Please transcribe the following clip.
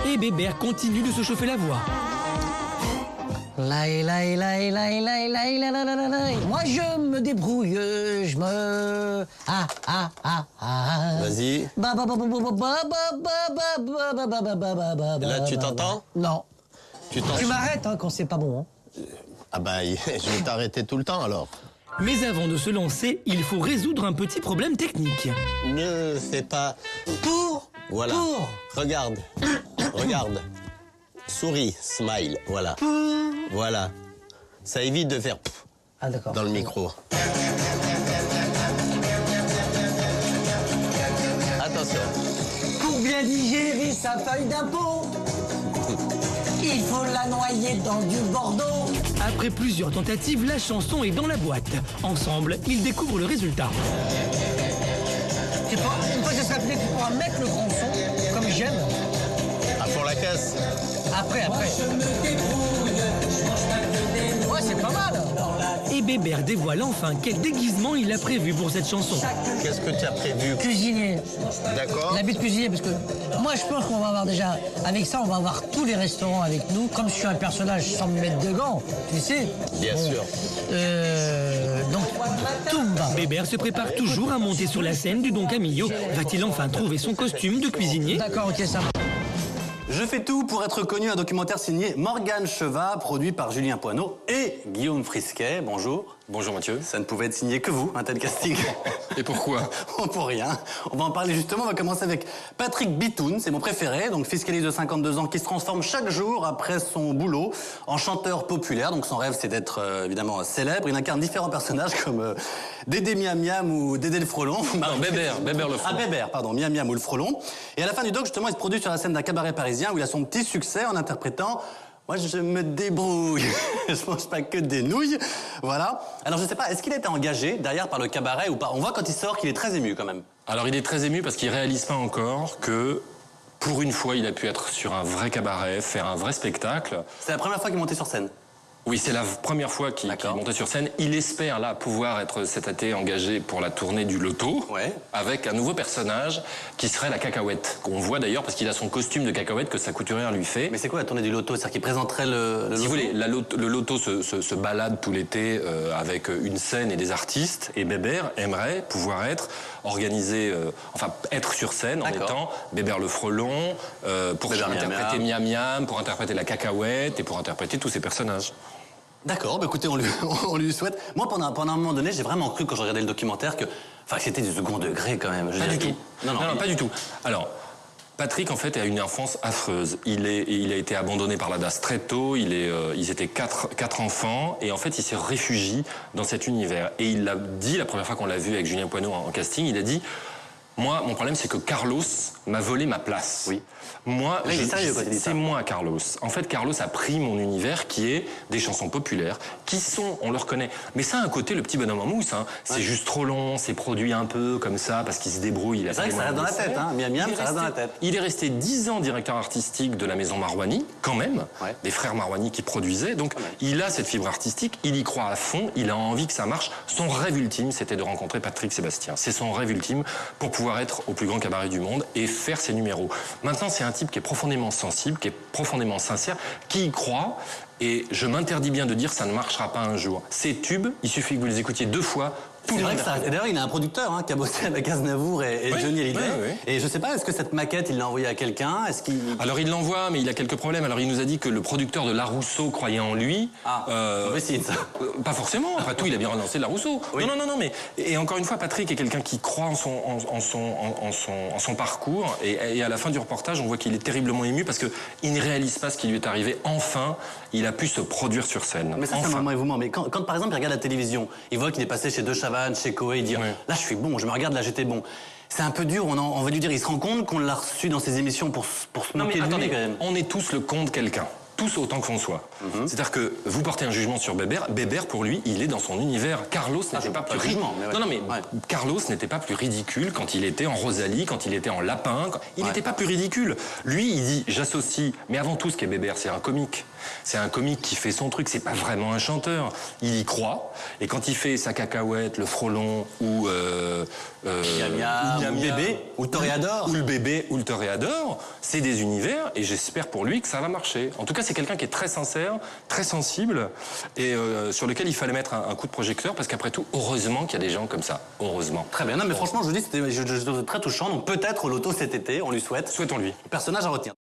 Et Bébert continue de se chauffer la voix. Moi je me débrouille, je me... Vas-y. Là, tu t'entends? Non. Tu m'arrêtes hein, quand c'est pas bon. Hein. Ah bah, je vais t'arrêter tout le temps alors. Mais avant de se lancer, il faut résoudre un petit problème technique. Ne fais pas... Voilà. Regarde. Regarde. Souris, smile, voilà. Voilà. Ça évite de faire dans le micro. Attention. Pour bien digérer sa feuille d'impôt, il faut la noyer dans du Bordeaux. Après plusieurs tentatives, la chanson est dans la boîte. Ensemble, ils découvrent le résultat. Une fois que ça sera fini, tu pourras mettre le grand son, comme j'aime. À fond la caisse. Après. Moi, je me débrouille, je mange pas que des nouilles. Ouais, c'est pas mal. Et Bébert dévoile enfin quel déguisement il a prévu pour cette chanson. Qu'est-ce que tu as prévu? Cuisiner. D'accord. L'habit de cuisiner, parce que moi, je pense qu'on va avoir déjà... Avec ça, on va avoir tous les restaurants avec nous. Comme je suis un personnage sans me mettre de gants, tu sais. Bien sûr. Donc, Toumba. Bébert se prépare toujours à monter sur la scène du Don Camillo. Va-t-il enfin trouver son costume de cuisinier? D'accord, ok, ça va. Je fais tout pour être connu, un documentaire signé Morgane Chevat, produit par Julien Poineau et Guillaume Frisquet. Bonjour. Bonjour Mathieu. Ça ne pouvait être signé que vous, un tel casting. Et pourquoi? Pour rien. On va en parler justement. On va commencer avec Patrick Bitoun, c'est mon préféré, donc fiscaliste de 52 ans qui se transforme chaque jour après son boulot en chanteur populaire. Donc son rêve, c'est d'être évidemment célèbre. Il incarne différents personnages comme Dédé Miam Miam ou Dédé le Frelon. Non, Bébert le Frelon. Ah, Bébert, pardon, Miam Miam ou le Frelon. Et à la fin du doc, justement, il se produit sur la scène d'un cabaret parisien où il a son petit succès en interprétant Moi, je me débrouille. Je mange pas que des nouilles. Voilà. Alors, je sais pas, est-ce qu'il a été engagé derrière par le cabaret ou pas? On voit quand il sort qu'il est très ému quand même. Alors, il est très ému parce qu'il réalise pas encore que, pour une fois, il a pu être sur un vrai cabaret, faire un vrai spectacle. C'est la première fois qu'il montait sur scène. Oui, c'est la première fois qu'il est monté sur scène. Il espère là pouvoir être cet été engagé pour la tournée du Loto, avec un nouveau personnage qui serait la cacahuète, qu'on voit d'ailleurs parce qu'il a son costume de cacahuète que sa couturière lui fait. Mais c'est quoi la tournée du Loto? C'est-à-dire qu'il présenterait le Loto? Si vous voulez, le Loto se balade tout l'été avec une scène et des artistes, et Bébert aimerait pouvoir être sur scène en étant Bébert le Frelon, pour interpréter Miam Miam, pour interpréter la cacahuète et pour interpréter tous ces personnages. D'accord, bah écoutez, on lui souhaite. Moi, pendant un moment donné, j'ai vraiment cru, quand je regardais le documentaire, que c'était du second degré quand même. Pas du tout. Non, pas du tout. Alors, Patrick, en fait, a une enfance affreuse. Il a été abandonné par la DAS très tôt. Ils étaient quatre enfants. Et en fait, il s'est réfugié dans cet univers. Et il l'a dit, la première fois qu'on l'a vu avec Julien Poineau en casting, il a dit... Moi, mon problème, c'est que Carlos m'a volé ma place. Oui. Moi, c'est moi, Carlos. En fait, Carlos a pris mon univers qui est des chansons populaires, qui sont, on le reconnaît. Mais ça a un côté, le petit bonhomme en mousse. Hein. C'est juste trop long, c'est produit un peu comme ça, parce qu'il se débrouille. C'est vrai que ça reste dans la tête, hein. Miam Miam, ça reste dans la tête. Il est resté 10 ans directeur artistique de la maison Marouani, quand même. Des frères Marouani qui produisaient. Donc, il a cette fibre artistique, il y croit à fond, il a envie que ça marche. Son rêve ultime, c'était de rencontrer Patrick Sébastien. C'est son rêve ultime pour pouvoir être au plus grand cabaret du monde et faire ses numéros. Maintenant, c'est un type qui est profondément sensible, qui est profondément sincère, qui y croit, et je m'interdis bien de dire ça ne marchera pas un jour. Ces tubes, il suffit que vous les écoutiez 2 fois. C'est vrai que ça... D'ailleurs, il a un producteur qui a bossé avec Aznavour et Johnny Hallyday. Et je sais pas, est-ce que cette maquette, il l'a envoyée à quelqu'un? Alors, il l'envoie, mais il a quelques problèmes. Alors, il nous a dit que le producteur de La Rousseau croyait en lui. Mauvais signe, ça. Pas forcément. Après tout, il a bien relancé La Rousseau. Oui. Non, mais... Et encore une fois, Patrick est quelqu'un qui croit en son parcours. Et à la fin du reportage, on voit qu'il est terriblement ému parce qu'il ne réalise pas ce qui lui est arrivé. Enfin, il a pu se produire sur scène. Mais ça, c'est un moment émouvant. Mais quand, par exemple, il regarde la télévision, il voit qu'il est passé chez De Chavannes, chez Coé, il dit là, je suis bon, je me regarde, là, j'étais bon. C'est un peu dur, on va lui dire, il se rend compte qu'on l'a reçu dans ses émissions pour se moquer de lui, quand même. On est tous le con de quelqu'un. Tous autant qu'on soit. C'est-à-dire que vous portez un jugement sur Bébert. Bébert, pour lui, il est dans son univers. Carlos n'était pas plus ridicule. Carlos n'était pas plus ridicule quand il était en Rosalie, quand il était en Lapin. Il n'était pas plus ridicule. Lui, il dit, j'associe, mais avant tout, ce qu'est Bébert, c'est un comique. C'est un comique qui fait son truc, c'est pas vraiment un chanteur. Il y croit, et quand il fait sa cacahuète, le frelon ou Miam bébé, ou le toréador. Ou le bébé, ou le toréador, c'est des univers, et j'espère pour lui que ça va marcher. En tout cas, c'est quelqu'un qui est très sincère, très sensible, et sur lequel il fallait mettre un coup de projecteur, parce qu'après tout, heureusement qu'il y a des gens comme ça. Heureusement. Très bien. Non, mais franchement, je vous dis, c'était très touchant. Donc peut-être au loto cet été, on lui souhaite. Souhaitons-lui. Personnage à retenir.